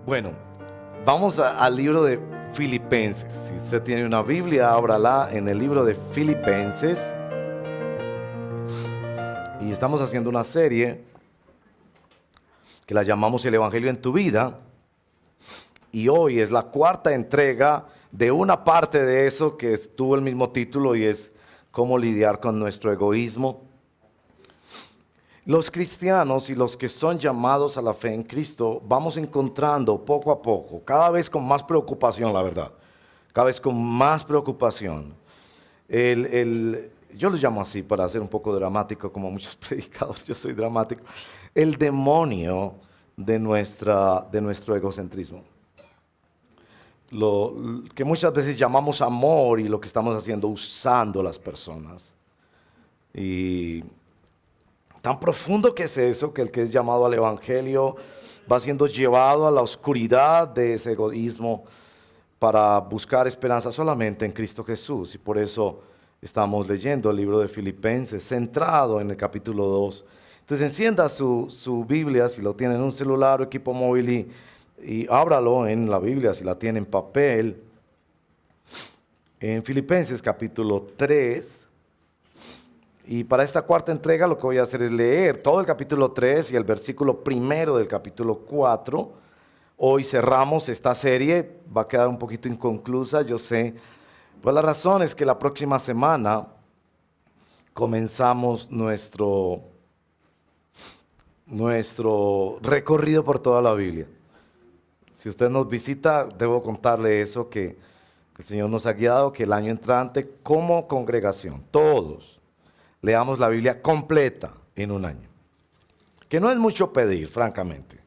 Bueno, vamos al libro de Filipenses. Si usted tiene una Biblia, ábrala en el libro de Filipenses. Y estamos haciendo una serie que la llamamos El Evangelio en tu vida. Y hoy es la cuarta entrega de una parte de eso que tuvo el mismo título y es cómo lidiar con nuestro egoísmo. Los cristianos y los que son llamados a la fe en Cristo vamos encontrando poco a poco, cada vez con más preocupación, la verdad, cada vez con más preocupación. Yo lo llamo así para ser un poco dramático, como muchos predicados, yo soy dramático, el demonio de nuestro egocentrismo. Lo que muchas veces llamamos amor y lo que estamos haciendo, usando las personas. Y tan profundo que es eso, que el que es llamado al Evangelio va siendo llevado a la oscuridad de ese egoísmo para buscar esperanza solamente en Cristo Jesús. Y por eso estamos leyendo el libro de Filipenses, centrado en el capítulo 2. Entonces encienda su Biblia, si lo tiene en un celular o equipo móvil, y ábralo en la Biblia, si la tiene en papel, en Filipenses capítulo 3. Y para esta cuarta entrega lo que voy a hacer es leer todo el capítulo 3 y el versículo primero del capítulo 4. Hoy cerramos esta serie, va a quedar un poquito inconclusa, yo sé. Pues la razón es que la próxima semana comenzamos nuestro recorrido por toda la Biblia. Si usted nos visita, debo contarle eso, que el Señor nos ha guiado, que el año entrante como congregación, todos, leamos la Biblia completa en un año. Que no es mucho pedir, francamente.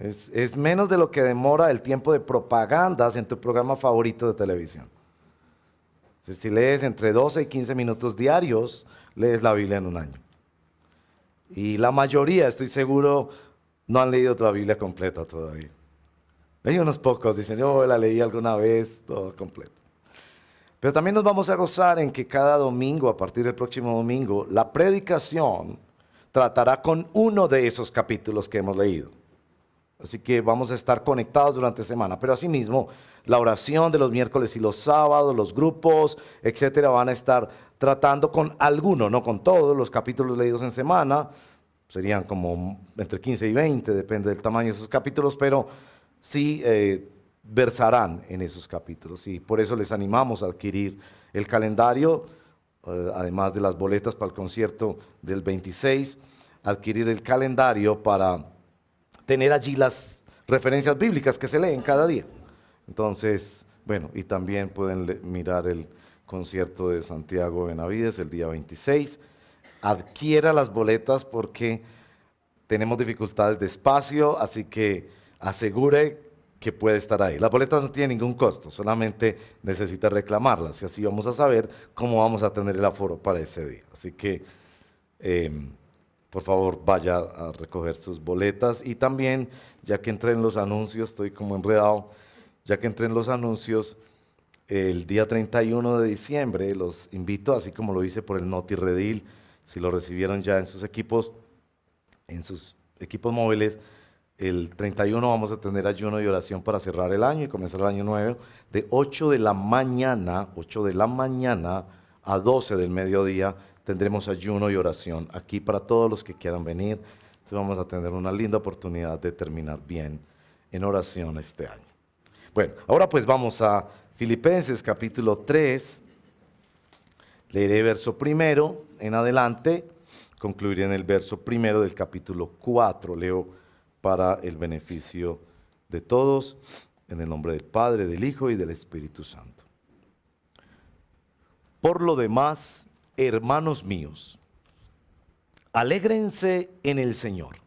Es menos de lo que demora el tiempo de propagandas en tu programa favorito de televisión. Si lees entre 12 y 15 minutos diarios, lees la Biblia en un año. Y la mayoría, estoy seguro, no han leído la Biblia completa todavía. Hay unos pocos, dicen, yo la leí alguna vez, todo completo. Pero también nos vamos a gozar en que cada domingo, a partir del próximo domingo, la predicación tratará con uno de esos capítulos que hemos leído. Así que vamos a estar conectados durante la semana. Pero asimismo, la oración de los miércoles y los sábados, los grupos, etcétera, van a estar tratando con alguno, no con todos los capítulos leídos en semana. Serían como entre 15 y 20, depende del tamaño de esos capítulos, pero sí versarán en esos capítulos. Y por eso les animamos a adquirir el calendario, además de las boletas para el concierto del 26, adquirir el calendario para tener allí las referencias bíblicas que se leen cada día. Entonces, bueno, y también pueden mirar el concierto de Santiago Benavides el día 26. Adquiera las boletas porque tenemos dificultades de espacio, así que asegure que puede estar ahí. Las boletas no tienen ningún costo, solamente necesita reclamarlas y así vamos a saber cómo vamos a tener el aforo para ese día. Así que, por favor, vaya a recoger sus boletas. Y también, ya que entré en los anuncios, estoy como enredado, ya que entré en los anuncios, el día 31 de diciembre los invito, así como lo hice por el Noti Redil, si lo recibieron ya en sus equipos móviles. El 31 vamos a tener ayuno y oración para cerrar el año y comenzar el año nuevo, de 8 de la mañana a 12 del mediodía tendremos ayuno y oración aquí para todos los que quieran venir. Entonces vamos a tener una linda oportunidad de terminar bien en oración este año. Bueno, ahora pues vamos a Filipenses capítulo 3, leeré verso primero en adelante, concluiré en el verso primero del capítulo 4, leo para el beneficio de todos, en el nombre del Padre, del Hijo y del Espíritu Santo. Por lo demás, hermanos míos, alégrense en el Señor.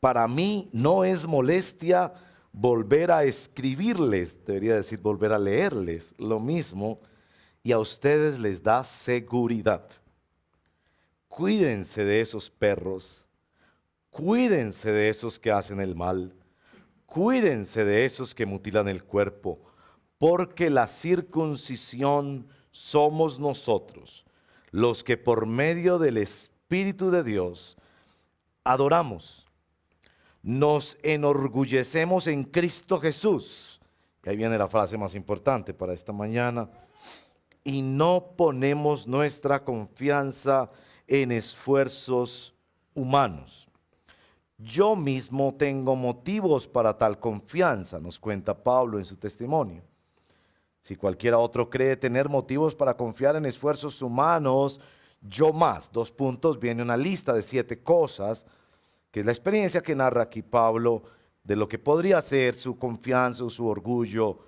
Para mí no es molestia volver a escribirles, debería decir volver a leerles lo mismo, y a ustedes les da seguridad. Cuídense de esos perros. Cuídense de esos que hacen el mal, cuídense de esos que mutilan el cuerpo, porque la circuncisión somos nosotros, los que por medio del Espíritu de Dios adoramos, nos enorgullecemos en Cristo Jesús, que ahí viene la frase más importante para esta mañana, y no ponemos nuestra confianza en esfuerzos humanos. Yo mismo tengo motivos para tal confianza, nos cuenta Pablo en su testimonio. Si cualquiera otro cree tener motivos para confiar en esfuerzos humanos, yo más. Dos puntos, viene una lista de 7 cosas, que es la experiencia que narra aquí Pablo de lo que podría ser su confianza o su orgullo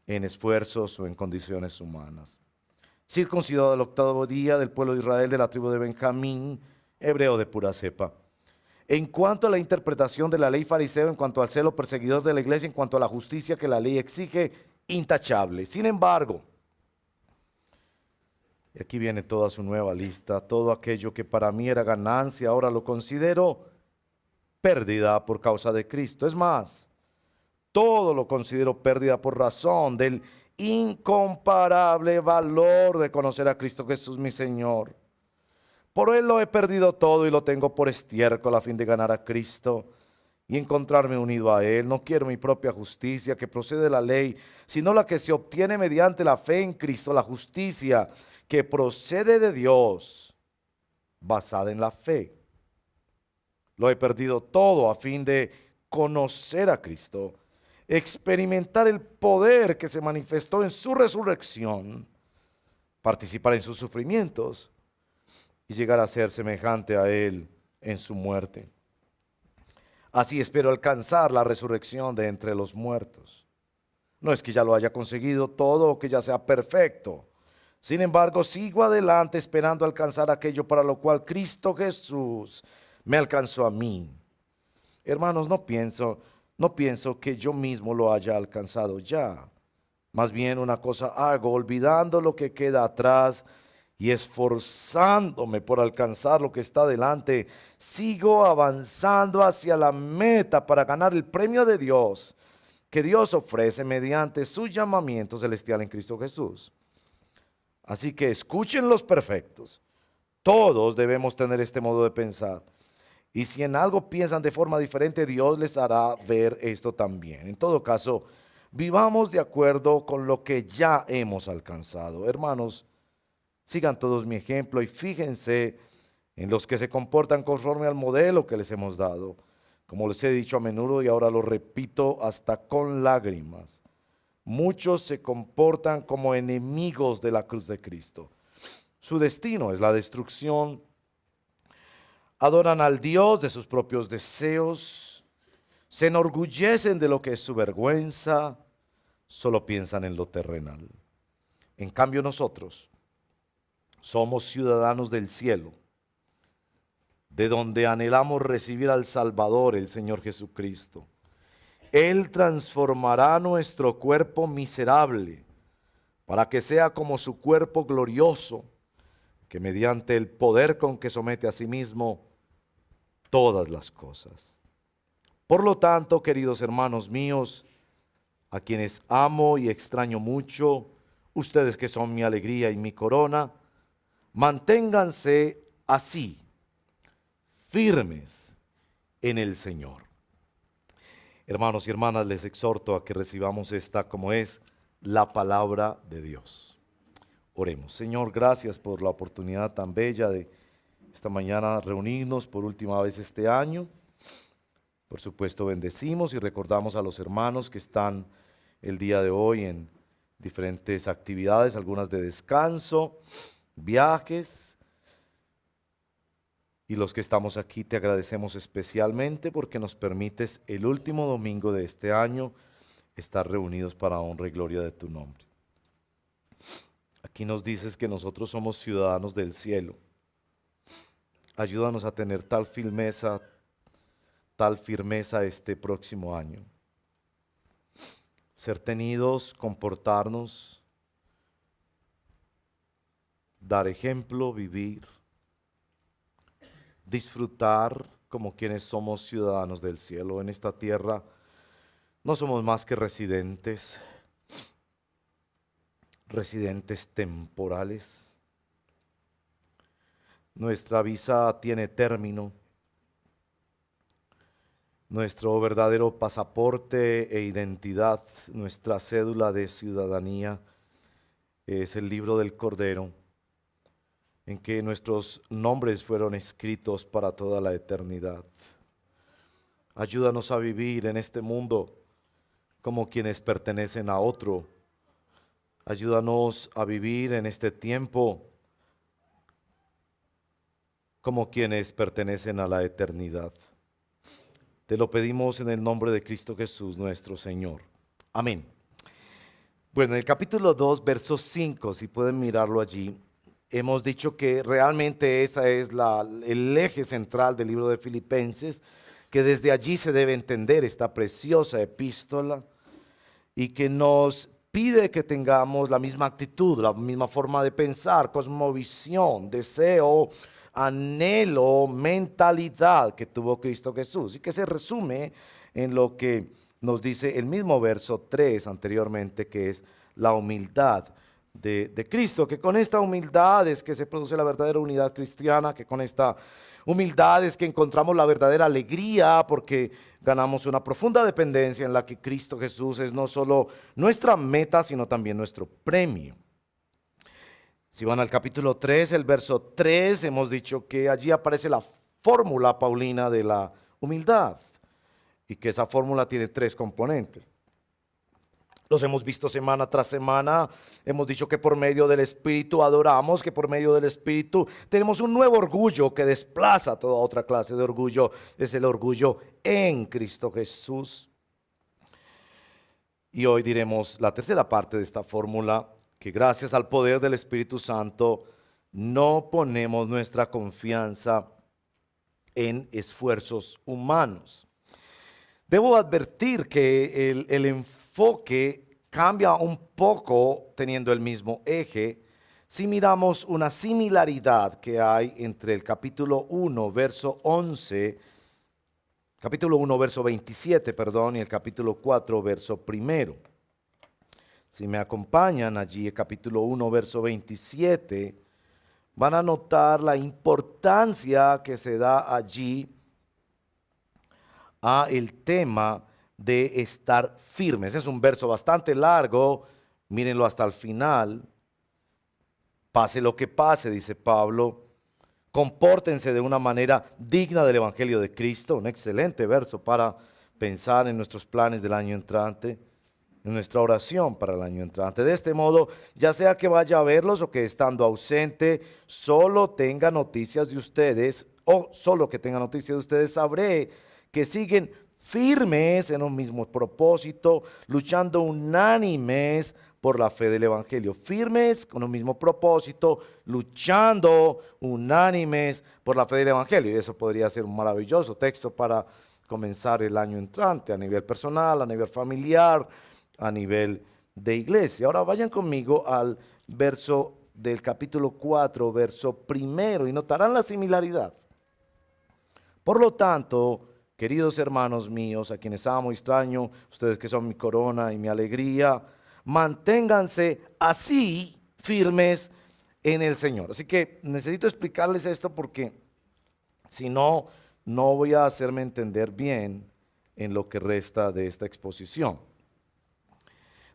en esfuerzos o en condiciones humanas. Circuncidado al 8º día, del pueblo de Israel, de la tribu de Benjamín, hebreo de pura cepa. En cuanto a la interpretación de la ley fariseo, en cuanto al celo perseguidor de la iglesia, en cuanto a la justicia que la ley exige, intachable. Sin embargo, y aquí viene toda su nueva lista, todo aquello que para mí era ganancia, ahora lo considero pérdida por causa de Cristo. Es más, todo lo considero pérdida por razón del incomparable valor de conocer a Cristo Jesús mi Señor. Por Él lo he perdido todo y lo tengo por estiércol a fin de ganar a Cristo y encontrarme unido a Él. No quiero mi propia justicia que procede de la ley, sino la que se obtiene mediante la fe en Cristo, la justicia que procede de Dios, basada en la fe. Lo he perdido todo a fin de conocer a Cristo, experimentar el poder que se manifestó en su resurrección, participar en sus sufrimientos y llegar a ser semejante a Él en su muerte. Así espero alcanzar la resurrección de entre los muertos. No es que ya lo haya conseguido todo o que ya sea perfecto. Sin embargo, sigo adelante esperando alcanzar aquello para lo cual Cristo Jesús me alcanzó a mí. Hermanos, no pienso que yo mismo lo haya alcanzado ya. Más bien una cosa hago, olvidando lo que queda atrás y esforzándome por alcanzar lo que está delante, sigo avanzando hacia la meta para ganar el premio de Dios que Dios ofrece mediante su llamamiento celestial en Cristo Jesús. Así que escuchen los perfectos. Todos debemos tener este modo de pensar. Y si en algo piensan de forma diferente, Dios les hará ver esto también. En todo caso, vivamos de acuerdo con lo que ya hemos alcanzado. Hermanos, sigan todos mi ejemplo y fíjense en los que se comportan conforme al modelo que les hemos dado. Como les he dicho a menudo y ahora lo repito hasta con lágrimas. Muchos se comportan como enemigos de la cruz de Cristo. Su destino es la destrucción. Adoran al Dios de sus propios deseos. Se enorgullecen de lo que es su vergüenza. Solo piensan en lo terrenal. En cambio nosotros somos ciudadanos del cielo, de donde anhelamos recibir al Salvador, el Señor Jesucristo. Él transformará nuestro cuerpo miserable para que sea como su cuerpo glorioso, que mediante el poder con que somete a sí mismo todas las cosas. Por lo tanto, queridos hermanos míos, a quienes amo y extraño mucho, ustedes que son mi alegría y mi corona, manténganse así, firmes en el Señor. Hermanos y hermanas, les exhorto a que recibamos esta como es la palabra de Dios. Oremos. Señor, gracias por la oportunidad tan bella de esta mañana reunirnos por última vez este año. Por supuesto, bendecimos y recordamos a los hermanos que están el día de hoy en diferentes actividades, algunas de descanso, viajes. Y los que estamos aquí te agradecemos especialmente porque nos permites el último domingo de este año estar reunidos para honra y gloria de tu nombre. Aquí nos dices que nosotros somos ciudadanos del cielo. Ayúdanos a tener tal firmeza este próximo año. Ser tenidos, comportarnos, dar ejemplo, vivir, disfrutar como quienes somos ciudadanos del cielo. En esta tierra no somos más que residentes temporales. Nuestra visa tiene término. nuestro verdadero pasaporte e identidad, nuestra cédula de ciudadanía, es el libro del Cordero, en que nuestros nombres fueron escritos para toda la eternidad. Ayúdanos a vivir en este mundo como quienes pertenecen a otro. Ayúdanos a vivir en este tiempo como quienes pertenecen a la eternidad. Te lo pedimos en el nombre de Cristo Jesús, nuestro Señor. Amén. Bueno, en el capítulo 2, verso 5, si pueden mirarlo allí, hemos dicho que realmente esa es el eje central del libro de Filipenses, que desde allí se debe entender esta preciosa epístola y que nos pide que tengamos la misma actitud, la misma forma de pensar, cosmovisión, deseo, anhelo, mentalidad que tuvo Cristo Jesús y que se resume en lo que nos dice el mismo verso 3 anteriormente, que es la humildad de Cristo, que con esta humildad es que se produce la verdadera unidad cristiana, que con esta humildad es que encontramos la verdadera alegría, porque ganamos una profunda dependencia en la que Cristo Jesús es no solo nuestra meta, sino también nuestro premio. Si van al capítulo 3, el verso 3, hemos dicho que allí aparece la fórmula paulina de la humildad y que esa fórmula tiene 3 componentes. Los hemos visto semana tras semana, hemos dicho que por medio del Espíritu adoramos, que por medio del Espíritu tenemos un nuevo orgullo que desplaza toda otra clase de orgullo, es el orgullo en Cristo Jesús. Y hoy diremos la tercera parte de esta fórmula, que gracias al poder del Espíritu Santo no ponemos nuestra confianza en esfuerzos humanos. Debo advertir que el enfoque cambia un poco teniendo el mismo eje si miramos una similaridad que hay entre el capítulo 1, verso 11, capítulo 1, verso 27, y el capítulo 4, verso 1. Si me acompañan allí, el capítulo 1, verso 27, van a notar la importancia que se da allí a el tema de estar firmes. Es un verso bastante largo, mírenlo hasta el final. Pase lo que pase, dice Pablo, compórtense de una manera digna del Evangelio de Cristo. Un excelente verso para pensar en nuestros planes del año entrante, en nuestra oración para el año entrante. De este modo, ya sea que vaya a verlos o que estando ausente, solo tenga noticias de ustedes, o solo que tenga noticias de ustedes, sabré que siguen firmes en un mismo propósito, luchando unánimes por la fe del Evangelio. Firmes con un mismo propósito, luchando unánimes por la fe del Evangelio. Y eso podría ser un maravilloso texto para comenzar el año entrante a nivel personal, a nivel familiar, a nivel de iglesia. Ahora vayan conmigo al verso del capítulo 4, verso 1, y notarán la similaridad. Por lo tanto, queridos hermanos míos, a quienes amo y extraño, ustedes que son mi corona y mi alegría, manténganse así firmes en el Señor. Así que necesito explicarles esto porque si no, no voy a hacerme entender bien en lo que resta de esta exposición.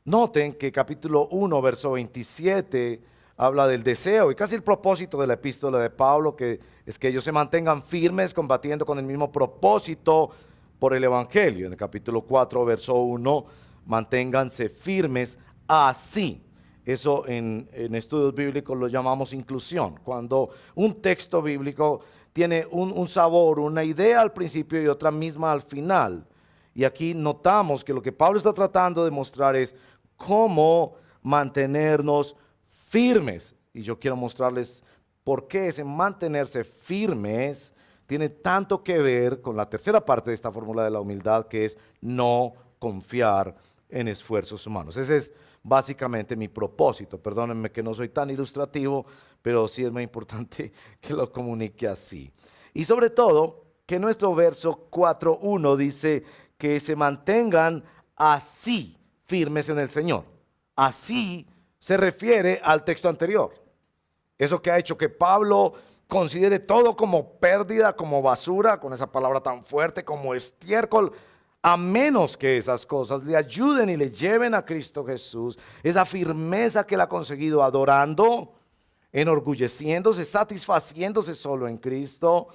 Noten que capítulo 1, verso 27 habla del deseo y casi el propósito de la epístola de Pablo, que es que ellos se mantengan firmes combatiendo con el mismo propósito por el Evangelio. En el capítulo 4, verso 1, manténganse firmes así. Eso en estudios bíblicos lo llamamos inclusión. Cuando un texto bíblico tiene un sabor, una idea al principio y otra misma al final. Y aquí notamos que lo que Pablo está tratando de mostrar es cómo mantenernos firmes. Y yo quiero mostrarles por qué ese mantenerse firmes tiene tanto que ver con la tercera parte de esta fórmula de la humildad, que es no confiar en esfuerzos humanos. Ese es básicamente mi propósito. Perdónenme que no soy tan ilustrativo, pero sí es muy importante que lo comunique así. Y sobre todo, que nuestro verso 4.1 dice que se mantengan así firmes en el Señor. Así se refiere al texto anterior. Eso que ha hecho que Pablo considere todo como pérdida, como basura, con esa palabra tan fuerte, como estiércol, a menos que esas cosas le ayuden y le lleven a Cristo Jesús. Esa firmeza que él ha conseguido adorando, enorgulleciéndose, satisfaciéndose solo en Cristo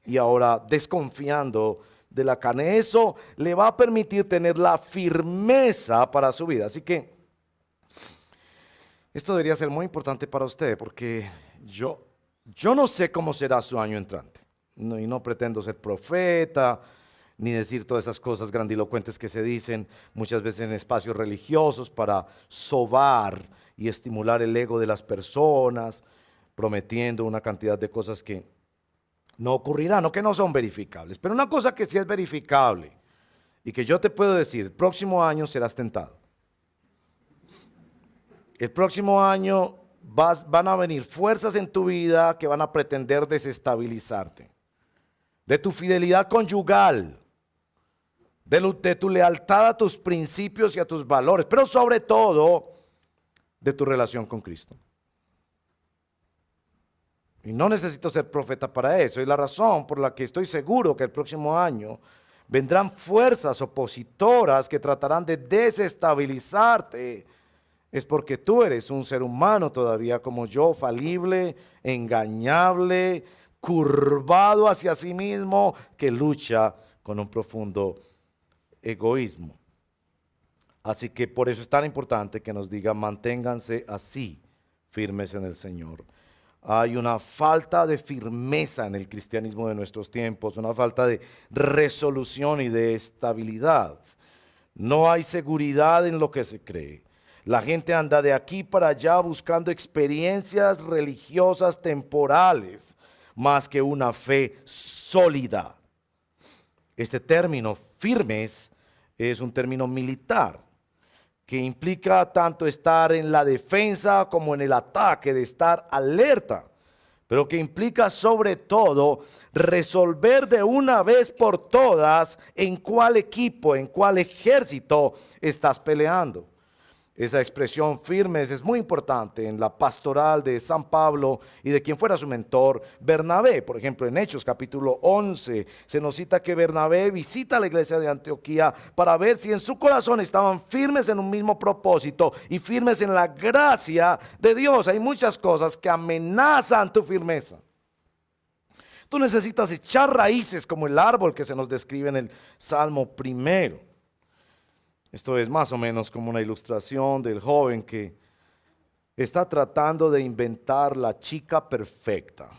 y ahora desconfiando de la carne. Eso le va a permitir tener la firmeza para su vida. Así que esto debería ser muy importante para usted, porque yo no sé cómo será su año entrante. Y no pretendo ser profeta, ni decir todas esas cosas grandilocuentes que se dicen muchas veces en espacios religiosos para sobar y estimular el ego de las personas, prometiendo una cantidad de cosas que no ocurrirán o que no son verificables. Pero una cosa que sí es verificable y que yo te puedo decir, el próximo año serás tentado. El próximo año van a venir fuerzas en tu vida que van a pretender desestabilizarte. De tu fidelidad conyugal, de tu lealtad a tus principios y a tus valores, pero sobre todo de tu relación con Cristo. Y no necesito ser profeta para eso. Y la razón por la que estoy seguro que el próximo año vendrán fuerzas opositoras que tratarán de desestabilizarte es porque tú eres un ser humano todavía como yo, falible, engañable, curvado hacia sí mismo, que lucha con un profundo egoísmo. Así que por eso es tan importante que nos diga, manténganse así, firmes en el Señor. Hay una falta de firmeza en el cristianismo de nuestros tiempos, una falta de resolución y de estabilidad. No hay seguridad en lo que se cree. La gente anda de aquí para allá buscando experiencias religiosas temporales, más que una fe sólida. Este término, firmes, es un término militar, que implica tanto estar en la defensa como en el ataque, de estar alerta, pero que implica sobre todo resolver de una vez por todas en cuál equipo, en cuál ejército estás peleando. Esa expresión firmes es muy importante en la pastoral de San Pablo y de quien fuera su mentor, Bernabé. Por ejemplo, en Hechos capítulo 11 se nos cita que Bernabé visita la iglesia de Antioquía para ver si en su corazón estaban firmes en un mismo propósito y firmes en la gracia de Dios. Hay muchas cosas que amenazan tu firmeza. Tú necesitas echar raíces como el árbol que se nos describe en el Salmo primero. Esto es más o menos como una ilustración del joven que está tratando de inventar la chica perfecta.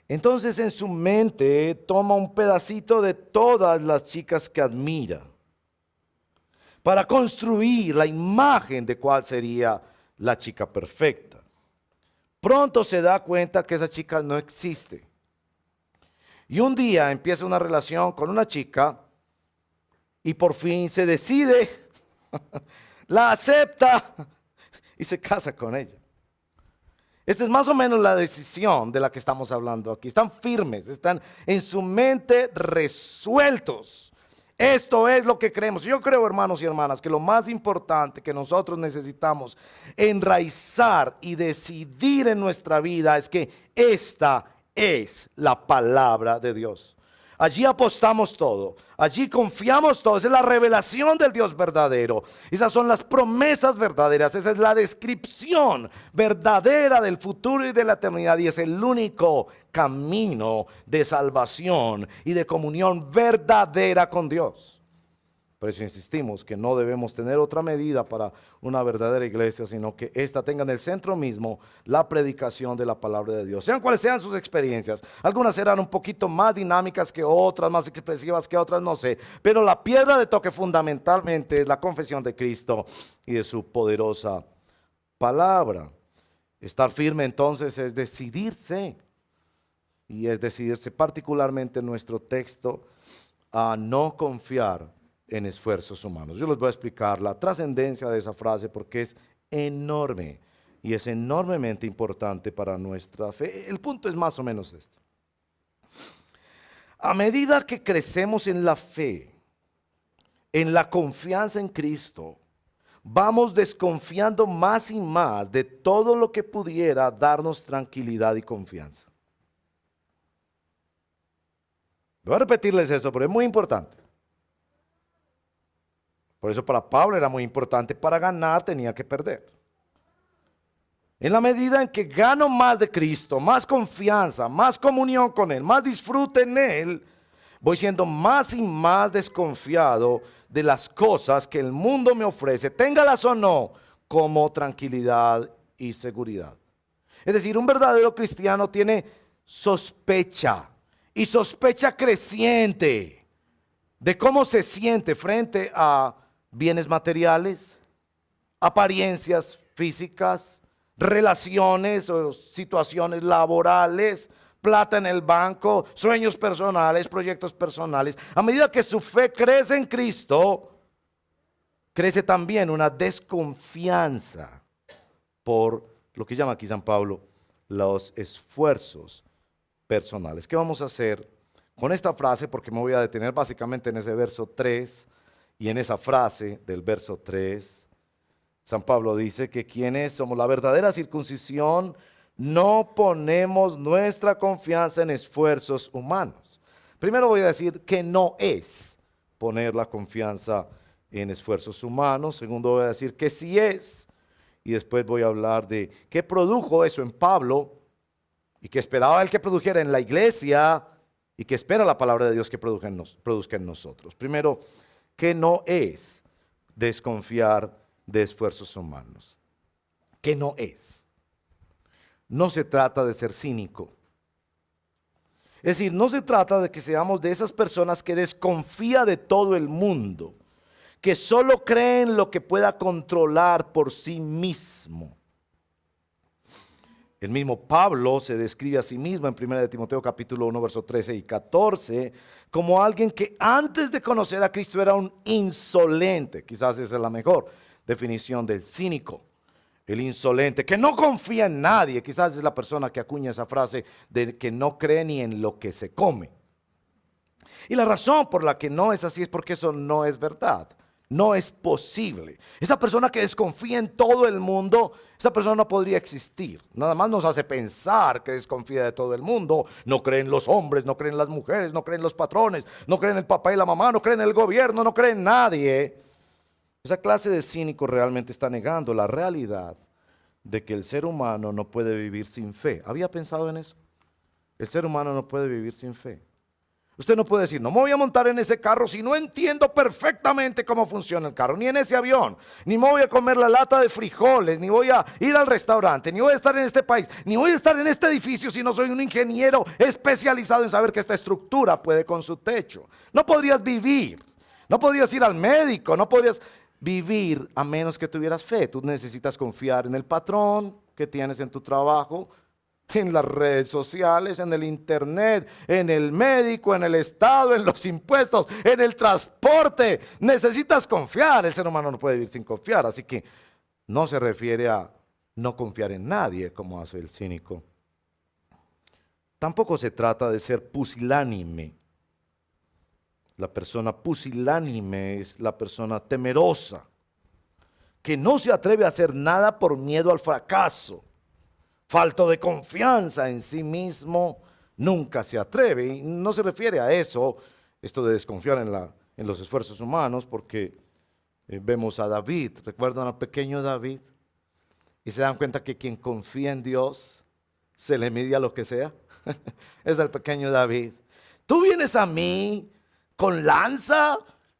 Entonces en su mente toma un pedacito de todas las chicas que admira para construir la imagen de cuál sería la chica perfecta. Pronto se da cuenta que esa chica no existe. Y un día empieza una relación con una chica y por fin se decide, la acepta y se casa con ella. Esta es más o menos la decisión de la que estamos hablando aquí. Están firmes, están en su mente resueltos. Esto es lo que creemos. Yo creo, hermanos y hermanas, que lo más importante que nosotros necesitamos enraizar y decidir en nuestra vida es que esta es la palabra de Dios. Allí apostamos todo, allí confiamos todo, esa es la revelación del Dios verdadero, esas son las promesas verdaderas, esa es la descripción verdadera del futuro y de la eternidad y es el único camino de salvación y de comunión verdadera con Dios. Por eso insistimos que no debemos tener otra medida para una verdadera iglesia, sino que ésta tenga en el centro mismo la predicación de la palabra de Dios. Sean cuales sean sus experiencias, algunas serán un poquito más dinámicas que otras, más expresivas que otras, no sé. Pero la piedra de toque fundamentalmente es la confesión de Cristo y de su poderosa palabra. Estar firme entonces es decidirse, y es decidirse particularmente en nuestro texto a no confiar en esfuerzos humanos. Yo les voy a explicar la trascendencia de esa frase porque es enorme y es enormemente importante para nuestra fe. El punto es más o menos este. A medida que crecemos en la fe, en la confianza en Cristo, vamos desconfiando más y más de todo lo que pudiera darnos tranquilidad y confianza. Voy a repetirles eso, pero es muy importante. Por eso para Pablo era muy importante, para ganar tenía que perder. En la medida en que gano más de Cristo, más confianza, más comunión con Él, más disfrute en Él, voy siendo más y más desconfiado de las cosas que el mundo me ofrece, téngalas o no, como tranquilidad y seguridad. Es decir, un verdadero cristiano tiene sospecha, y sospecha creciente de cómo se siente frente a bienes materiales, apariencias físicas, relaciones o situaciones laborales, plata en el banco, sueños personales, proyectos personales. A medida que su fe crece en Cristo, crece también una desconfianza por lo que llama aquí San Pablo los esfuerzos personales. ¿Qué vamos a hacer con esta frase? Porque me voy a detener básicamente en ese verso 3 y en esa frase del verso 3. San Pablo dice que quienes somos la verdadera circuncisión no ponemos nuestra confianza en esfuerzos humanos. Primero voy a decir que no es poner la confianza en esfuerzos humanos. Segundo voy a decir que sí es. Y después voy a hablar de qué produjo eso en Pablo y que esperaba él que produjera en la iglesia y que espera la palabra de Dios que produzca en nosotros. Primero, que no es desconfiar de esfuerzos humanos. Que no es. No se trata de ser cínico. Es decir, no se trata de que seamos de esas personas que desconfía de todo el mundo, que solo creen lo que pueda controlar por sí mismo. El mismo Pablo se describe a sí mismo en 1 de Timoteo capítulo 1, versos 13 y 14, como alguien que antes de conocer a Cristo era un insolente. Quizás esa es la mejor definición del cínico. El insolente, que no confía en nadie. Quizás es la persona que acuña esa frase de que no cree ni en lo que se come. Y la razón por la que no es así es porque eso no es verdad. No es posible. Esa persona que desconfía en todo el mundo, esa persona no podría existir. Nada más nos hace pensar que desconfía de todo el mundo. No cree en los hombres, no cree en las mujeres, no cree en los patrones, no cree en el papá y la mamá, no cree en el gobierno, no cree en nadie. Esa clase de cínico realmente está negando la realidad de que el ser humano no puede vivir sin fe. ¿Había pensado en eso? El ser humano no puede vivir sin fe. Usted no puede decir, no me voy a montar en ese carro si no entiendo perfectamente cómo funciona el carro, ni en ese avión, ni me voy a comer la lata de frijoles, ni voy a ir al restaurante, ni voy a estar en este país, ni voy a estar en este edificio si no soy un ingeniero especializado en saber que esta estructura puede con su techo. No podrías vivir, no podrías ir al médico, no podrías vivir a menos que tuvieras fe. Tú necesitas confiar en el patrón que tienes en tu trabajo, en las redes sociales, en el internet, en el médico, en el Estado, en los impuestos, en el transporte. Necesitas confiar. El ser humano no puede vivir sin confiar. Así que no se refiere a no confiar en nadie como hace el cínico. Tampoco se trata de ser pusilánime. La persona pusilánime es la persona temerosa, que no se atreve a hacer nada por miedo al fracaso. Falto de confianza en sí mismo, nunca se atreve. Y no se refiere a eso, esto de desconfiar en los esfuerzos humanos, porque vemos a David. ¿Recuerdan al pequeño David? Y se dan cuenta que quien confía en Dios se le mide a lo que sea. Es el pequeño David. Tú vienes a mí con lanza,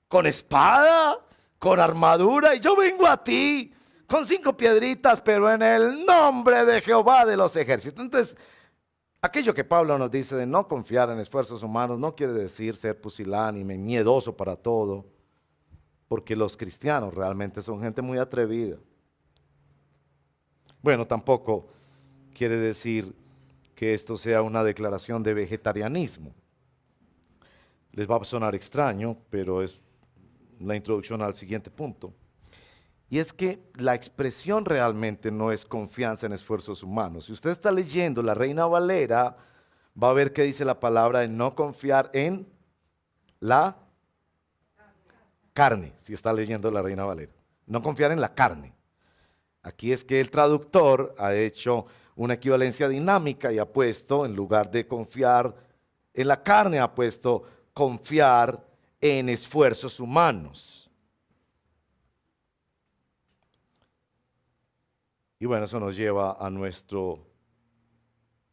con espada, con armadura, y yo vengo a ti con 5 piedritas, pero en el nombre de Jehová de los ejércitos. Entonces, aquello que Pablo nos dice de no confiar en esfuerzos humanos no quiere decir ser pusilánime, miedoso para todo, porque los cristianos realmente son gente muy atrevida. Bueno, tampoco quiere decir que esto sea una declaración de vegetarianismo. Les va a sonar extraño, pero es la introducción al siguiente punto. Y es que la expresión realmente no es confianza en esfuerzos humanos. Si usted está leyendo la Reina Valera, va a ver que dice la palabra en no confiar en la carne, si está leyendo la Reina Valera. no confiar en la carne. Aquí es que el traductor ha hecho una equivalencia dinámica y ha puesto, en lugar de confiar en la carne, ha puesto confiar en esfuerzos humanos. Y bueno, eso nos lleva a nuestro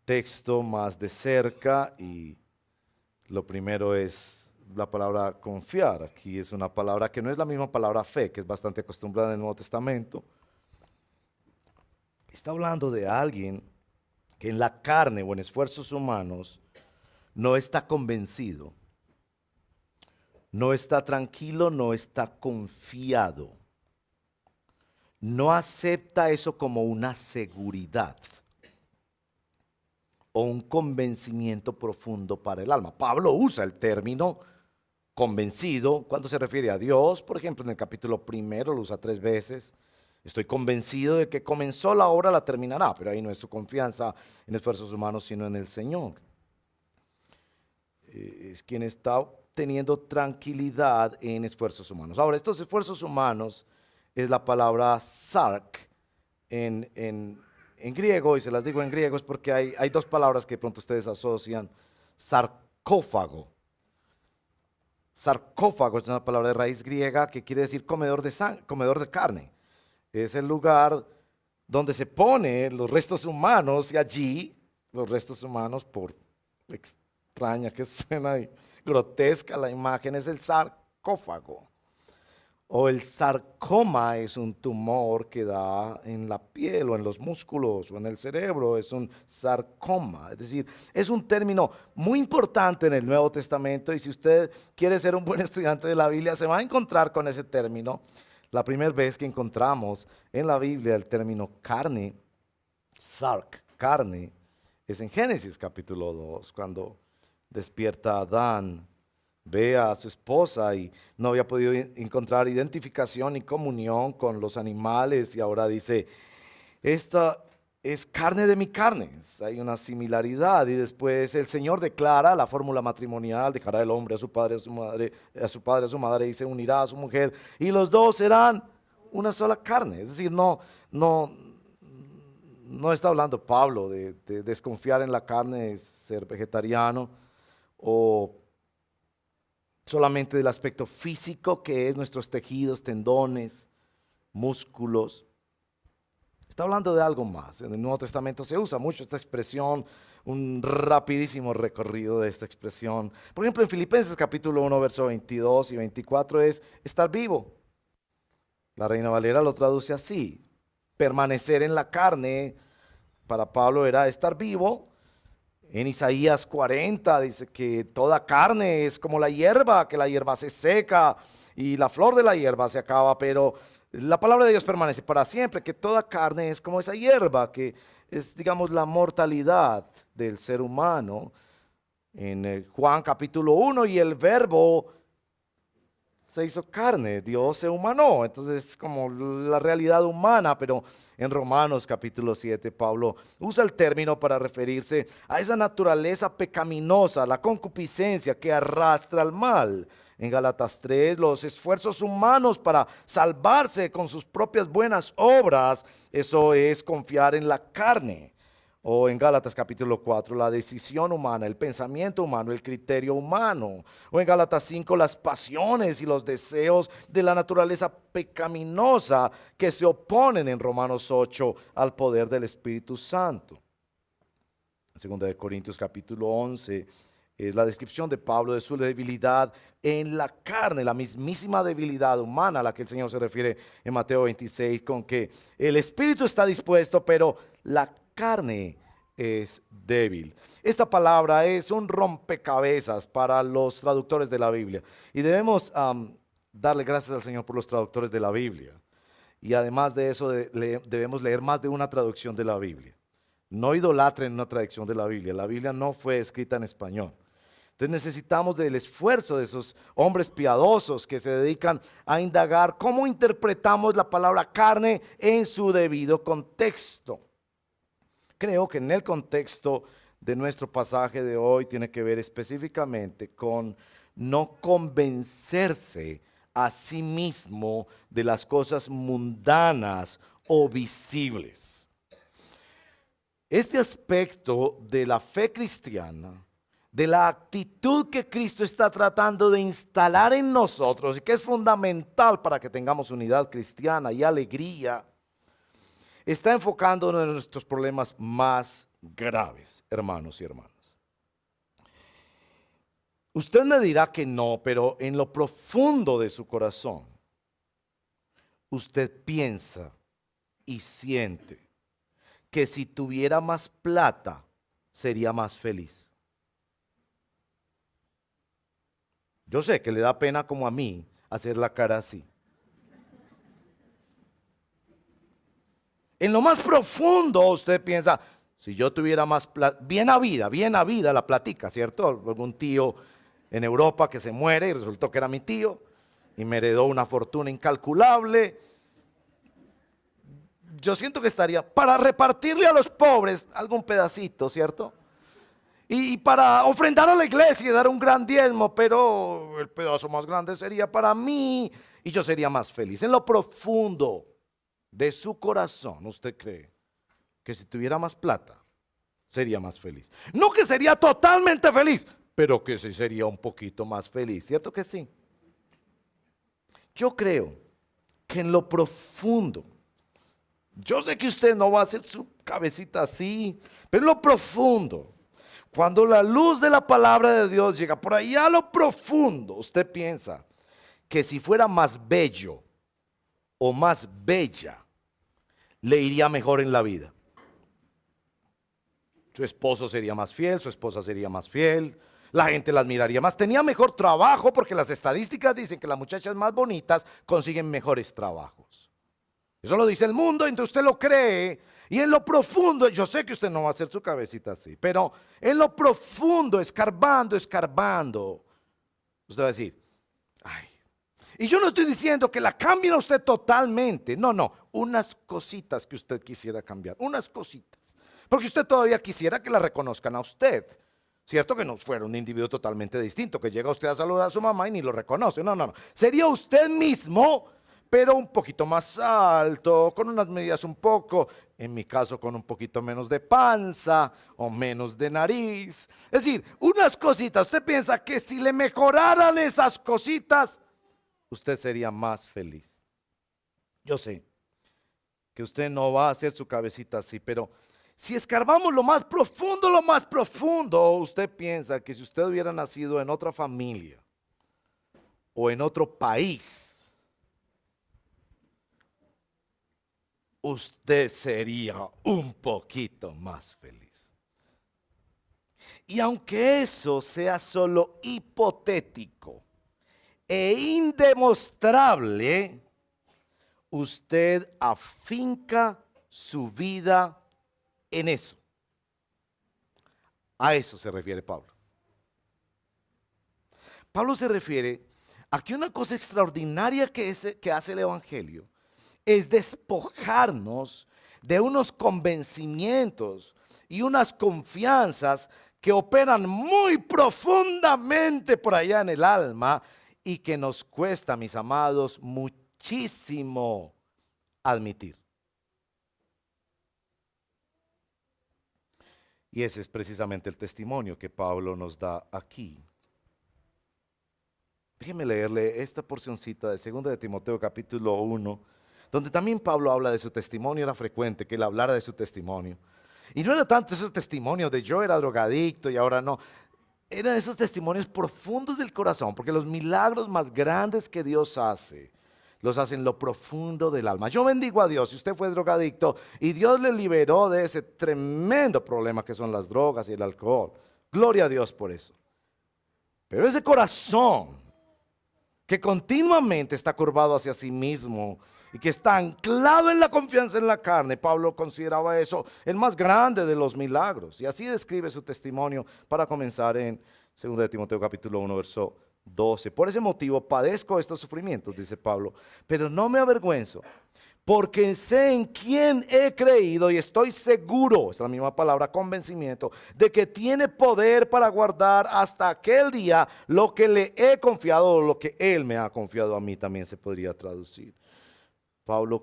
texto más de cerca, y lo primero es la palabra confiar. Aquí es una palabra que no es la misma palabra fe, que es bastante acostumbrada en el Nuevo Testamento. Está hablando de alguien que en la carne o en esfuerzos humanos no está convencido, no está tranquilo, no está confiado. No acepta eso como una seguridad o un convencimiento profundo para el alma. Pablo usa el término convencido cuando se refiere a Dios. Por ejemplo, en el capítulo 1 lo usa 3 veces. Estoy convencido de que comenzó la obra, la terminará, pero ahí no es su confianza en esfuerzos humanos, sino en el Señor. Es quien está teniendo tranquilidad en esfuerzos humanos. Ahora, estos esfuerzos humanos es la palabra sark en griego, y se las digo en griego es porque hay dos palabras que de pronto ustedes asocian. Sarcófago. Sarcófago es una palabra de raíz griega que quiere decir comedor de carne. Es el lugar donde se ponen los restos humanos, y allí los restos humanos, por extraña que suena y grotesca la imagen, es el sarcófago. O el sarcoma es un tumor que da en la piel o en los músculos o en el cerebro, es un sarcoma. Es decir, es un término muy importante en el Nuevo Testamento, y si usted quiere ser un buen estudiante de la Biblia, se va a encontrar con ese término. La primera vez que encontramos en la Biblia el término carne, sarc, carne, es en Génesis capítulo 2, cuando despierta Adán, ve a su esposa y no había podido encontrar identificación ni comunión con los animales, y ahora dice, esta es carne de mi carne. Hay una similaridad, y después el Señor declara la fórmula matrimonial: dejará el hombre a su padre, a su madre, a su madre, y se unirá a su mujer, y los dos serán una sola carne. Es decir, no está hablando Pablo de desconfiar en la carne, ser vegetariano, o solamente del aspecto físico que es nuestros tejidos, tendones, músculos. Está hablando de algo más. En el Nuevo Testamento se usa mucho esta expresión, un rapidísimo recorrido de esta expresión. Por ejemplo, en Filipenses capítulo 1, versos 22 y 24 es estar vivo. La Reina Valera lo traduce así: permanecer en la carne para Pablo era estar vivo. En Isaías 40 dice que toda carne es como la hierba, que la hierba se seca y la flor de la hierba se acaba, pero la palabra de Dios permanece para siempre, que toda carne es como esa hierba, que es, digamos, la mortalidad del ser humano. En Juan capítulo 1, y el verbo se hizo carne, Dios se humanó. Entonces es como la realidad humana, pero en Romanos capítulo 7 Pablo usa el término para referirse a esa naturaleza pecaminosa, la concupiscencia que arrastra al mal. En Gálatas 3, los esfuerzos humanos para salvarse con sus propias buenas obras, eso es confiar en la carne. O en Gálatas capítulo 4, la decisión humana, el pensamiento humano, el criterio humano. O en Gálatas 5, las pasiones y los deseos de la naturaleza pecaminosa que se oponen en Romanos 8 al poder del Espíritu Santo. En 2 Corintios capítulo 11 es la descripción de Pablo de su debilidad en la carne, la mismísima debilidad humana a la que el Señor se refiere en Mateo 26, con que el espíritu está dispuesto, pero la carne es débil. Esta palabra es un rompecabezas para los traductores de la Biblia, y debemos darle gracias al Señor por los traductores de la Biblia. Y además de eso debemos leer más de una traducción de la Biblia. No idolatren una traducción de la Biblia. La Biblia no fue escrita en español. Entonces necesitamos del esfuerzo de esos hombres piadosos que se dedican a indagar cómo interpretamos la palabra carne en su debido contexto. Creo que en el contexto de nuestro pasaje de hoy tiene que ver específicamente con no convencerse a sí mismo de las cosas mundanas o visibles. Este aspecto de la fe cristiana, de la actitud que Cristo está tratando de instalar en nosotros y que es fundamental para que tengamos unidad cristiana y alegría, está enfocándonos en nuestros problemas más graves, hermanos y hermanas. Usted me dirá que no, pero en lo profundo de su corazón, usted piensa y siente que si tuviera más plata, sería más feliz. Yo sé que le da pena como a mí hacer la cara así. En lo más profundo usted piensa, si yo tuviera más plata, bien habida la platica, ¿cierto? Algún tío en Europa que se muere y resultó que era mi tío y me heredó una fortuna incalculable. Yo siento que estaría para repartirle a los pobres algún pedacito, ¿cierto? Y para ofrendar a la iglesia y dar un gran diezmo, pero el pedazo más grande sería para mí y yo sería más feliz. En lo profundo de su corazón, ¿usted cree que si tuviera más plata, sería más feliz? No que sería totalmente feliz, pero que sí sería un poquito más feliz, ¿cierto que sí? Yo creo que en lo profundo, yo sé que usted no va a hacer su cabecita así, pero en lo profundo, cuando la luz de la palabra de Dios llega por ahí a lo profundo, usted piensa que si fuera más bello o más bella, le iría mejor en la vida. Su esposo sería más fiel, su esposa sería más fiel, la gente la admiraría más, tenía mejor trabajo porque las estadísticas dicen que las muchachas más bonitas consiguen mejores trabajos. Eso lo dice el mundo, entonces usted lo cree. Y en lo profundo, yo sé que usted no va a hacer su cabecita así, pero en lo profundo, escarbando, usted va a decir, ay. Y yo no estoy diciendo que la cambien a usted totalmente, no, unas cositas que usted quisiera cambiar, unas cositas. Porque usted todavía quisiera que la reconozcan a usted. Cierto que no fuera un individuo totalmente distinto, que llega usted a saludar a su mamá y ni lo reconoce, no. Sería usted mismo, pero un poquito más alto, con unas medidas un poco, en mi caso con un poquito menos de panza o menos de nariz. Es decir, unas cositas. Usted piensa que si le mejoraran esas cositas, usted sería más feliz. Yo sé que usted no va a hacer su cabecita así, pero si escarbamos lo más profundo, usted piensa que si usted hubiera nacido en otra familia o en otro país, usted sería un poquito más feliz. Y aunque eso sea solo hipotético e indemostrable, usted afinca su vida en eso. A eso se refiere Pablo. Pablo se refiere a que una cosa extraordinaria que hace el Evangelio es despojarnos de unos convencimientos y unas confianzas que operan muy profundamente por allá en el alma y que nos cuesta, mis amados, muchísimo admitir. Y ese es precisamente el testimonio que Pablo nos da aquí. Déjeme leerle esta porcioncita de 2 de Timoteo capítulo 1, donde también Pablo habla de su testimonio. Era frecuente que él hablara de su testimonio. Y no era tanto esos testimonios de yo era drogadicto y ahora no. Eran esos testimonios profundos del corazón, porque los milagros más grandes que Dios hace, los hace en lo profundo del alma. Yo bendigo a Dios si usted fue drogadicto y Dios le liberó de ese tremendo problema que son las drogas y el alcohol. Gloria a Dios por eso. Pero ese corazón que continuamente está curvado hacia sí mismo y que está anclado en la confianza en la carne, Pablo consideraba eso el más grande de los milagros. Y así describe su testimonio para comenzar en 2 de Timoteo capítulo 1, verso 12. Por ese motivo padezco estos sufrimientos, dice Pablo, pero no me avergüenzo, porque sé en quién he creído y estoy seguro, es la misma palabra, convencimiento, de que tiene poder para guardar hasta aquel día lo que le he confiado o lo que Él me ha confiado a mí, también se podría traducir. Pablo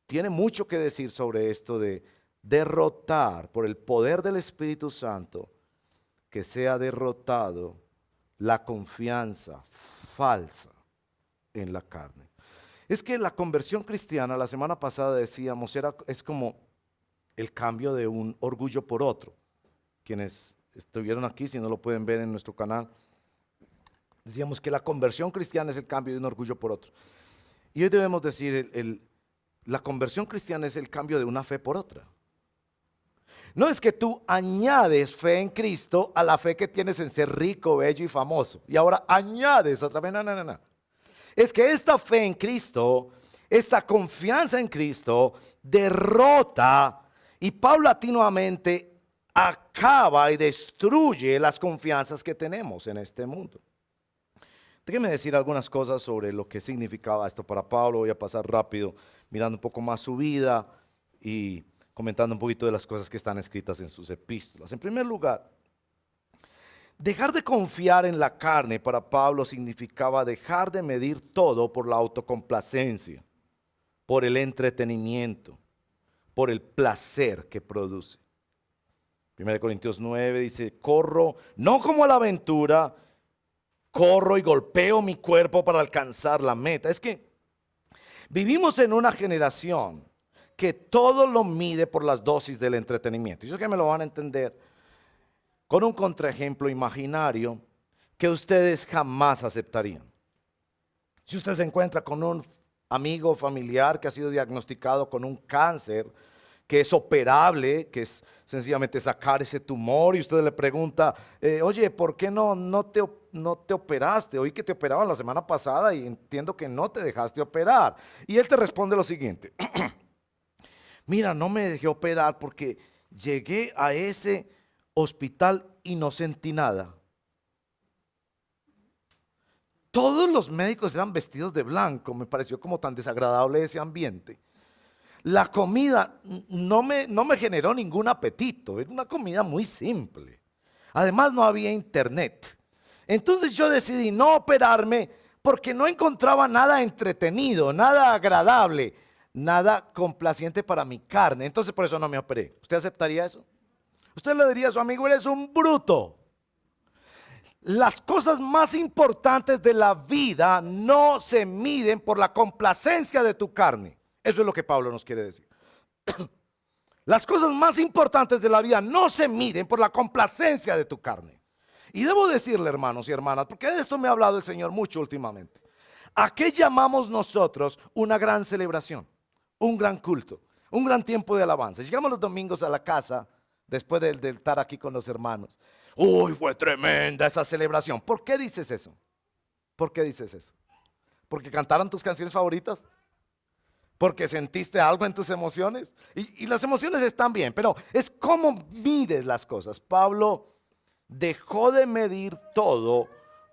tiene mucho que decir sobre esto de derrotar por el poder del Espíritu Santo, que sea derrotado la confianza falsa en la carne. Es que la conversión cristiana, la semana pasada decíamos, es como el cambio de un orgullo por otro. Quienes estuvieron aquí, si no lo pueden ver en nuestro canal, decíamos que la conversión cristiana es el cambio de un orgullo por otro. Y hoy debemos decir, la conversión cristiana es el cambio de una fe por otra. No es que tú añades fe en Cristo a la fe que tienes en ser rico, bello y famoso. Y ahora añades otra vez, no. Es que esta fe en Cristo, esta confianza en Cristo, derrota y paulatinamente acaba y destruye las confianzas que tenemos en este mundo. Déjenme decir algunas cosas sobre lo que significaba esto para Pablo. Voy a pasar rápido, mirando un poco más su vida y comentando un poquito de las cosas que están escritas en sus epístolas. En primer lugar, dejar de confiar en la carne para Pablo significaba dejar de medir todo por la autocomplacencia, por el entretenimiento, por el placer que produce. 1 Corintios 9 dice, corro no como a la aventura, corro y golpeo mi cuerpo para alcanzar la meta. Es que vivimos en una generación que todo lo mide por las dosis del entretenimiento. Y eso que me lo van a entender con un contraejemplo imaginario que ustedes jamás aceptarían. Si usted se encuentra con un amigo familiar que ha sido diagnosticado con un cáncer, que es operable, que es sencillamente sacar ese tumor, y usted le pregunta, oye, ¿por qué no te operaste? Oí que te operaban la semana pasada y entiendo que no te dejaste operar. Y él te responde lo siguiente, mira, no me dejé operar porque llegué a ese hospital y no sentí nada. Todos los médicos eran vestidos de blanco, me pareció como tan desagradable ese ambiente. La comida no me generó ningún apetito, era una comida muy simple. Además no había internet. Entonces yo decidí no operarme porque no encontraba nada entretenido, nada agradable, nada complaciente para mi carne. Entonces por eso no me operé. ¿Usted aceptaría eso? Usted le diría a su amigo, eres un bruto. Las cosas más importantes de la vida no se miden por la complacencia de tu carne. Eso es lo que Pablo nos quiere decir. Las cosas más importantes de la vida no se miden por la complacencia de tu carne. Y debo decirle, hermanos y hermanas, porque de esto me ha hablado el Señor mucho últimamente. ¿A qué llamamos nosotros una gran celebración? Un gran culto, un gran tiempo de alabanza. Llegamos los domingos a la casa, después de estar aquí con los hermanos. Uy, fue tremenda esa celebración. ¿Por qué dices eso? ¿Por qué dices eso? ¿Porque cantaron tus canciones favoritas? ¿Porque sentiste algo en tus emociones? Y las emociones están bien, pero es cómo mides las cosas. Pablo dejó de medir todo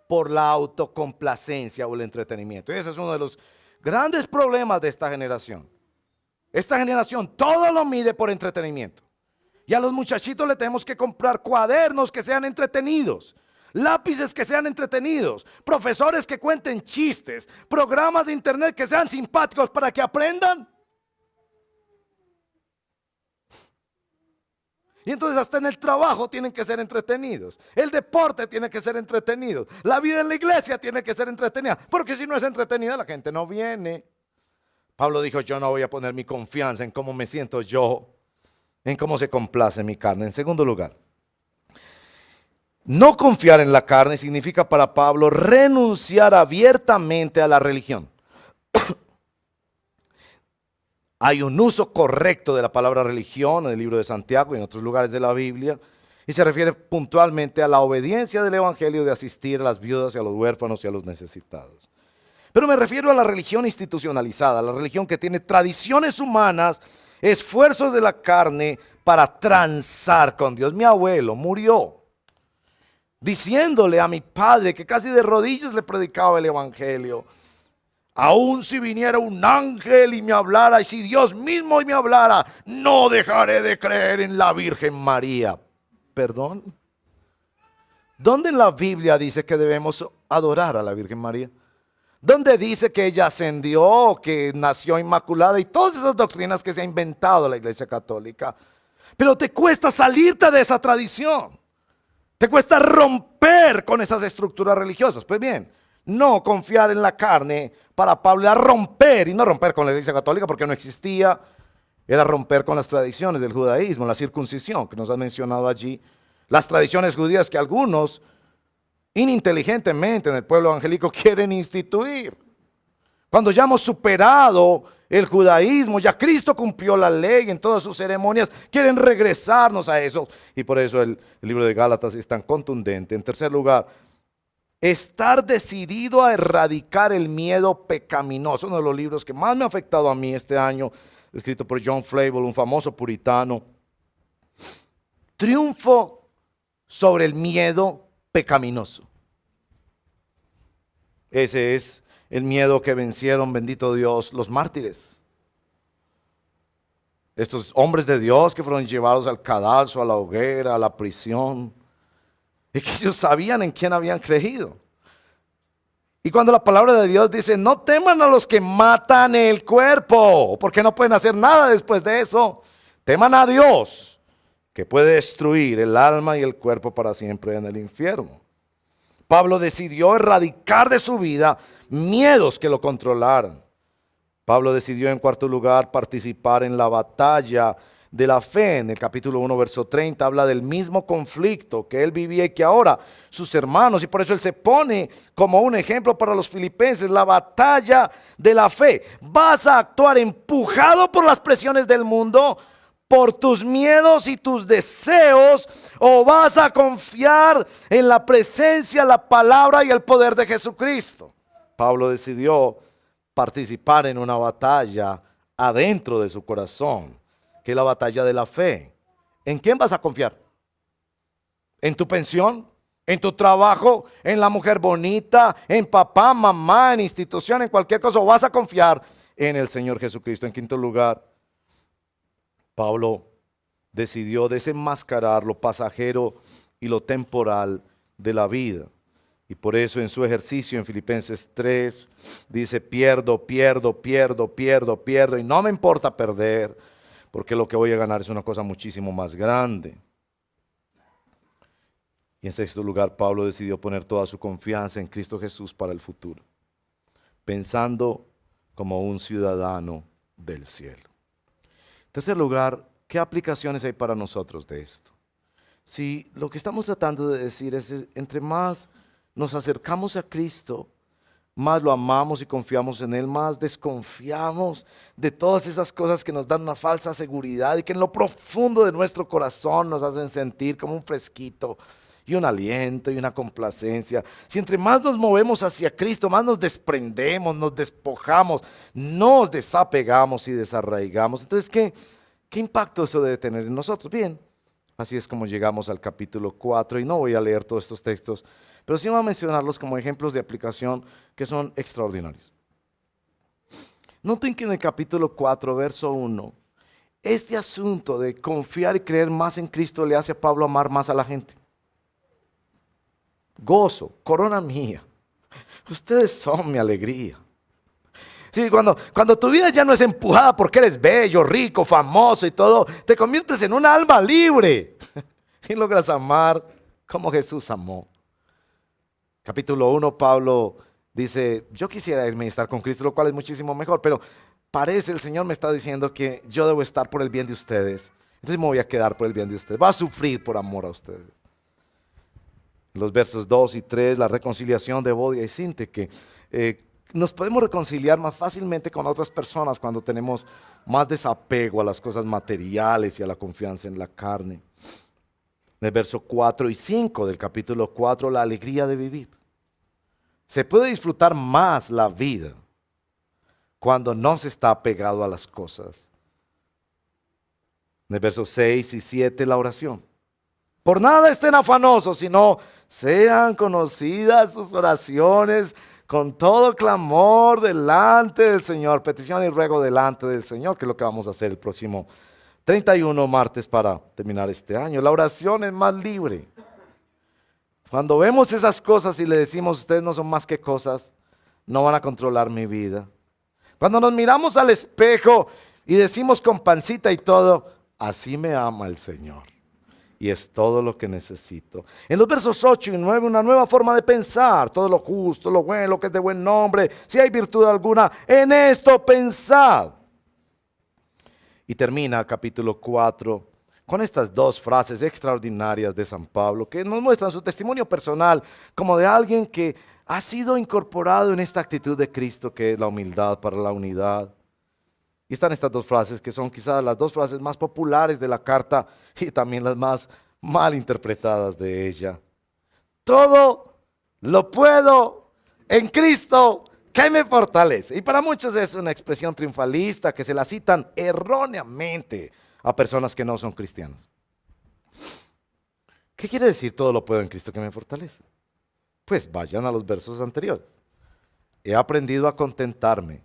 por la autocomplacencia o el entretenimiento. Y ese es uno de los grandes problemas de esta generación. Esta generación todo lo mide por entretenimiento. Y a los muchachitos le tenemos que comprar cuadernos que sean entretenidos, lápices que sean entretenidos, profesores que cuenten chistes, programas de internet que sean simpáticos para que aprendan. Y entonces hasta en el trabajo tienen que ser entretenidos. El deporte tiene que ser entretenido. La vida en la iglesia tiene que ser entretenida. Porque si no es entretenida, la gente no viene. Pablo dijo, yo no voy a poner mi confianza en cómo me siento yo, en cómo se complace mi carne. En segundo lugar, no confiar en la carne significa para Pablo renunciar abiertamente a la religión. Hay un uso correcto de la palabra religión en el libro de Santiago y en otros lugares de la Biblia, y se refiere puntualmente a la obediencia del evangelio de asistir a las viudas y a los huérfanos y a los necesitados. Pero me refiero a la religión institucionalizada, la religión que tiene tradiciones humanas, esfuerzos de la carne para transar con Dios. Mi abuelo murió diciéndole a mi padre, que casi de rodillas le predicaba el evangelio, Aun si viniera un ángel y me hablara, y si Dios mismo me hablara, no dejaré de creer en la Virgen María. ¿Perdón? ¿Dónde en la Biblia dice que debemos adorar a la Virgen María? ¿Dónde dice que ella ascendió, que nació inmaculada y todas esas doctrinas que se ha inventado la Iglesia Católica? Pero te cuesta salirte de esa tradición. Te cuesta romper con esas estructuras religiosas. Pues bien, no confiar en la carne para Pablo era romper, y no romper con la Iglesia Católica porque no existía, era romper con las tradiciones del judaísmo, la circuncisión que nos han mencionado allí, las tradiciones judías que algunos ininteligentemente en el pueblo evangélico quieren instituir. Cuando ya hemos superado el judaísmo, ya Cristo cumplió la ley en todas sus ceremonias, quieren regresarnos a eso. Y por eso el libro de Gálatas es tan contundente. En tercer lugar, estar decidido a erradicar el miedo pecaminoso. Uno de los libros que más me ha afectado a mí este año, escrito por John Flavel, un famoso puritano. Triunfo sobre el miedo pecaminoso. Ese es el miedo que vencieron, bendito Dios, los mártires. Estos hombres de Dios que fueron llevados al cadalso, a la hoguera, a la prisión. Y que ellos sabían en quién habían creído. Y cuando la palabra de Dios dice, no teman a los que matan el cuerpo, porque no pueden hacer nada después de eso. Teman a Dios, que puede destruir el alma y el cuerpo para siempre en el infierno. Pablo decidió erradicar de su vida miedos que lo controlaran. Pablo decidió, en cuarto lugar, participar en la batalla de la fe. En el capítulo 1, verso 30, habla del mismo conflicto que él vivía y que ahora sus hermanos, y por eso él se pone como un ejemplo para los filipenses, la batalla de la fe. ¿Vas a actuar empujado por las presiones del mundo, por tus miedos y tus deseos, o vas a confiar en la presencia, la palabra y el poder de Jesucristo? Pablo decidió participar en una batalla adentro de su corazón, que es la batalla de la fe. ¿En quién vas a confiar? ¿En tu pensión? ¿En tu trabajo? ¿En la mujer bonita? ¿En papá, mamá? ¿En institución? ¿En cualquier cosa? ¿O vas a confiar en el Señor Jesucristo? En quinto lugar, Pablo decidió desenmascarar lo pasajero y lo temporal de la vida. Y por eso en su ejercicio en Filipenses 3 dice, pierdo, y no me importa perder, porque lo que voy a ganar es una cosa muchísimo más grande. Y en sexto lugar, Pablo decidió poner toda su confianza en Cristo Jesús para el futuro, pensando como un ciudadano del cielo. En tercer lugar, ¿qué aplicaciones hay para nosotros de esto? Si lo que estamos tratando de decir es, entre más nos acercamos a Cristo, más lo amamos y confiamos en Él, más desconfiamos de todas esas cosas que nos dan una falsa seguridad y que en lo profundo de nuestro corazón nos hacen sentir como un fresquito y un aliento y una complacencia. Si entre más nos movemos hacia Cristo, más nos desprendemos, nos despojamos, nos desapegamos y desarraigamos. Entonces, ¿qué impacto eso debe tener en nosotros? Bien, así es como llegamos al capítulo 4 y no voy a leer todos estos textos, pero sí voy a mencionarlos como ejemplos de aplicación que son extraordinarios. Noten que en el capítulo 4, verso 1, este asunto de confiar y creer más en Cristo le hace a Pablo amar más a la gente. Gozo, corona mía, ustedes son mi alegría. Sí, cuando tu vida ya no es empujada porque eres bello, rico, famoso y todo, te conviertes en un alma libre. Y logras amar como Jesús amó. Capítulo 1, Pablo dice, yo quisiera irme y estar con Cristo, lo cual es muchísimo mejor, pero parece el Señor me está diciendo que yo debo estar por el bien de ustedes. Entonces me voy a quedar por el bien de ustedes. Va a sufrir por amor a ustedes. Los versos 2 y 3, la reconciliación de Evodia y Síntique, nos podemos reconciliar más fácilmente con otras personas cuando tenemos más desapego a las cosas materiales y a la confianza en la carne. En el verso 4 y 5 del capítulo 4, la alegría de vivir. Se puede disfrutar más la vida cuando no se está apegado a las cosas. En el verso 6 y 7, la oración. Por nada estén afanosos, sino sean conocidas sus oraciones con todo clamor delante del Señor, petición y ruego delante del Señor, que es lo que vamos a hacer el próximo 31 martes para terminar este año. La oración es más libre. Cuando vemos esas cosas y le decimos, ustedes no son más que cosas, no van a controlar mi vida. Cuando nos miramos al espejo y decimos con pancita y todo, así me ama el Señor. Y es todo lo que necesito. En los versos 8 y 9, una nueva forma de pensar. Todo lo justo, lo bueno, lo que es de buen nombre. Si hay virtud alguna, en esto pensad. Y termina el capítulo 4 con estas dos frases extraordinarias de San Pablo que nos muestran su testimonio personal como de alguien que ha sido incorporado en esta actitud de Cristo, que es la humildad para la unidad. Y están estas dos frases que son quizás las dos frases más populares de la carta y también las más mal interpretadas de ella. Todo lo puedo en Cristo que me fortalece. Y para muchos es una expresión triunfalista que se la citan erróneamente a personas que no son cristianas. ¿Qué quiere decir todo lo puedo en Cristo que me fortalece? Pues vayan a los versos anteriores. He aprendido a contentarme,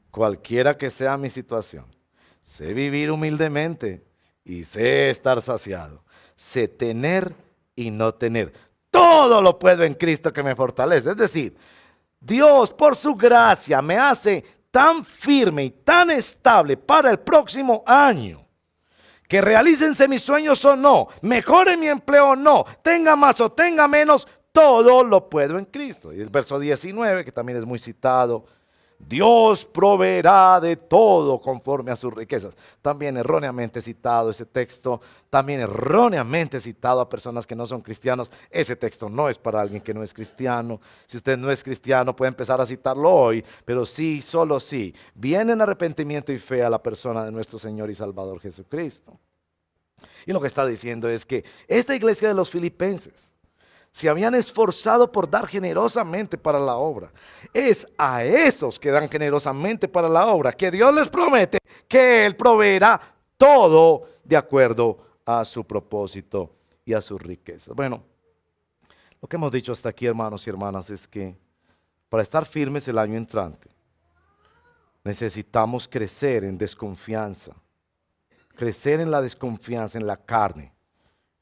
cualquiera que sea mi situación. Sé vivir humildemente y sé estar saciado. Sé tener y no tener. Todo lo puedo en Cristo que me fortalece. Es decir, Dios por su gracia me hace tan firme y tan estable para el próximo año, que realícense mis sueños o no, mejore mi empleo o no, tenga más o tenga menos, todo lo puedo en Cristo. Y el verso 19, que también es muy citado, Dios proveerá de todo conforme a sus riquezas. También erróneamente citado ese texto, también erróneamente citado a personas que no son cristianos. Ese texto no es para alguien que no es cristiano. Si usted no es cristiano puede empezar a citarlo hoy, pero sí, solo sí, viene en arrepentimiento y fe a la persona de nuestro Señor y Salvador Jesucristo. Y lo que está diciendo es que esta iglesia de los filipenses se habían esforzado por dar generosamente para la obra. Es a esos que dan generosamente para la obra que Dios les promete que Él proveerá todo de acuerdo a su propósito y a sus riquezas. Bueno, lo que hemos dicho hasta aquí, hermanos y hermanas, es que para estar firmes el año entrante necesitamos crecer en desconfianza, crecer en la desconfianza, en la carne,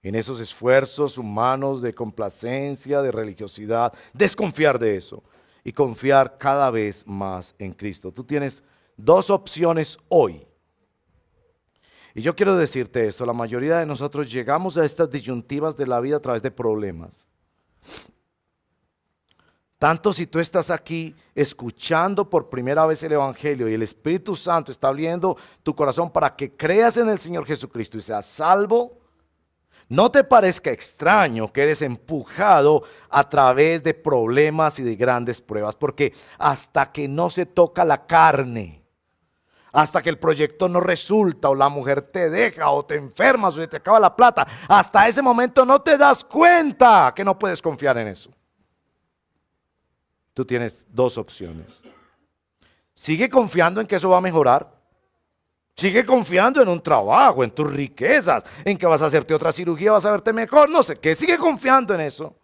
en esos esfuerzos humanos de complacencia, de religiosidad, desconfiar de eso y confiar cada vez más en Cristo. Tú tienes dos opciones hoy. Y yo quiero decirte esto, la mayoría de nosotros llegamos a estas disyuntivas de la vida a través de problemas. Tanto si tú estás aquí escuchando por primera vez el Evangelio y el Espíritu Santo está abriendo tu corazón para que creas en el Señor Jesucristo y seas salvo, no te parezca extraño que eres empujado a través de problemas y de grandes pruebas, porque hasta que no se toca la carne, hasta que el proyecto no resulta, o la mujer te deja, o te enfermas, o se te acaba la plata, hasta ese momento no te das cuenta que no puedes confiar en eso. Tú tienes dos opciones. Sigue confiando en que eso va a mejorar. Sigue confiando en un trabajo, en tus riquezas, en que vas a hacerte otra cirugía, vas a verte mejor, no sé qué. Sigue confiando en eso.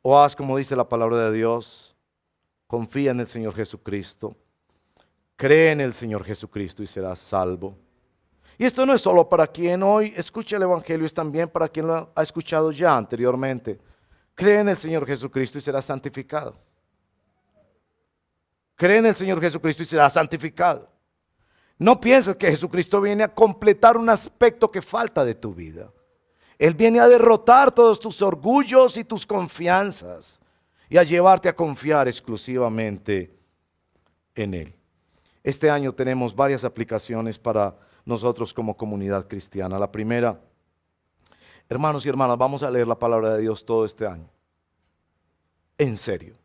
O haz como dice la palabra de Dios. Confía en el Señor Jesucristo. Cree en el Señor Jesucristo y serás salvo. Y esto no es solo para quien hoy escucha el Evangelio, es también para quien lo ha escuchado ya anteriormente. Cree en el Señor Jesucristo y serás santificado. Cree en el Señor Jesucristo y serás santificado. No pienses que Jesucristo viene a completar un aspecto que falta de tu vida. Él viene a derrotar todos tus orgullos y tus confianzas y a llevarte a confiar exclusivamente en Él. Este año tenemos varias aplicaciones para nosotros como comunidad cristiana. La primera, hermanos y hermanas, vamos a leer la palabra de Dios todo este año. En serio.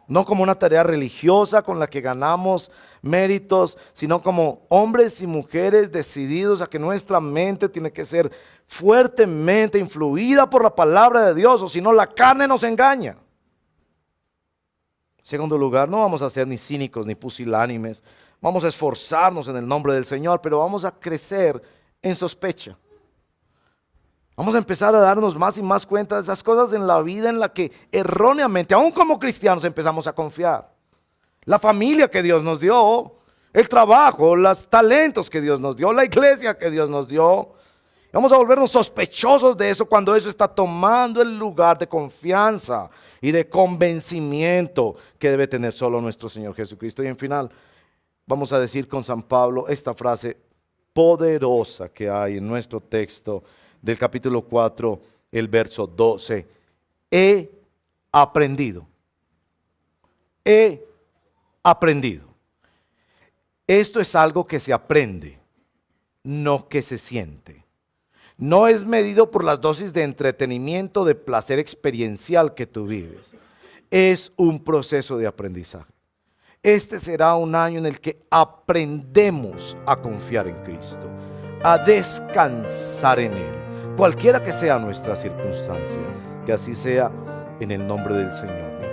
No como una tarea religiosa con la que ganamos méritos, sino como hombres y mujeres decididos a que nuestra mente tiene que ser fuertemente influida por la palabra de Dios, o si no la carne nos engaña. En segundo lugar, no vamos a ser ni cínicos ni pusilánimes, vamos a esforzarnos en el nombre del Señor, pero vamos a crecer en sospecha. Vamos a empezar a darnos más y más cuenta de esas cosas en la vida en la que erróneamente, aún como cristianos, empezamos a confiar. La familia que Dios nos dio, el trabajo, los talentos que Dios nos dio, la iglesia que Dios nos dio. Vamos a volvernos sospechosos de eso cuando eso está tomando el lugar de confianza y de convencimiento que debe tener solo nuestro Señor Jesucristo. Y en final, vamos a decir con San Pablo esta frase poderosa que hay en nuestro texto del capítulo 4, el verso 12. He aprendido. He aprendido. Esto es algo que se aprende, no que se siente. No es medido por las dosis de entretenimiento, de placer experiencial que tú vives. Es un proceso de aprendizaje. Este será un año en el que aprendemos a confiar en Cristo, a descansar en Él, cualquiera que sea nuestra circunstancia. Que así sea en el nombre del Señor.